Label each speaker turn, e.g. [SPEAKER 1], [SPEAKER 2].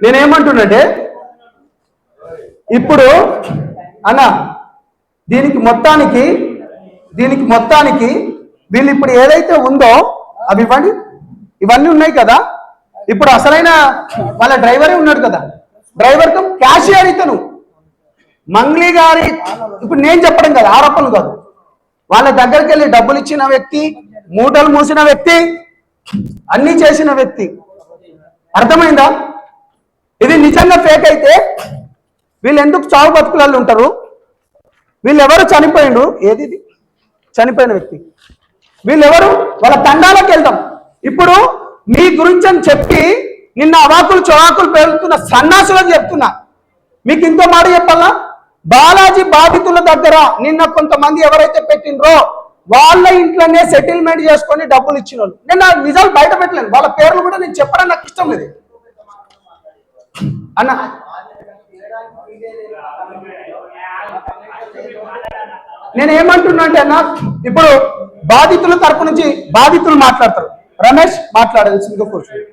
[SPEAKER 1] నేనేమంటున్నాంటే ఇప్పుడు అన్న దీనికి మొత్తానికి వీళ్ళు ఇప్పుడు ఏదైతే ఉందో అవి ఇవ్వండి, ఇవన్నీ ఉన్నాయి కదా. ఇప్పుడు అసలైన వాళ్ళ డ్రైవరే ఉన్నాడు కదా, డ్రైవర్ కమ్ క్యాషియర్ ఇతను మంగ్లీ గారి. ఇప్పుడు నేను చెప్పడం కదా, ఆరోపణలు కాదు. వాళ్ళ దగ్గరికి వెళ్ళి డబ్బులు ఇచ్చిన వ్యక్తి, మూటలు మూసిన వ్యక్తి, అన్ని చేసిన వ్యక్తి. అర్థమైందా? ఇది నిజంగా ఫేక్ అయితే వీళ్ళు ఎందుకు చావు బతుకులలో ఉంటారు? వీళ్ళు ఎవరు చనిపోయిండు? ఏది ఇది చనిపోయిన వ్యక్తి? వీళ్ళెవరు? వాళ్ళ తండాలకు వెళ్దాం. ఇప్పుడు మీ గురించి అని చెప్పి నిన్న అవాకులు చవాకులు పెరుగుతున్న సన్నాసులకు చెప్తున్నా. మీకు ఇంకో మాట చెప్పాలా? బాలాజీ బాధితుల దగ్గర నిన్న కొంతమంది ఎవరైతే పెట్టినరో వాళ్ళ ఇంట్లోనే సెటిల్మెంట్ చేసుకొని డబ్బులు ఇచ్చిన వాళ్ళు. నేను నిజాలు బయట పెట్టలేను, వాళ్ళ పేర్లు కూడా నేను చెప్పడం నాకు ఇష్టం లేదు అన్న. నేనేమంటున్నా అంటే అన్న, ఇప్పుడు బాధితుల తరపు నుంచి బాధితులు మాట్లాడతారు. రమేష్ మాట్లాడాల్సిందిగా కూర్చోండి.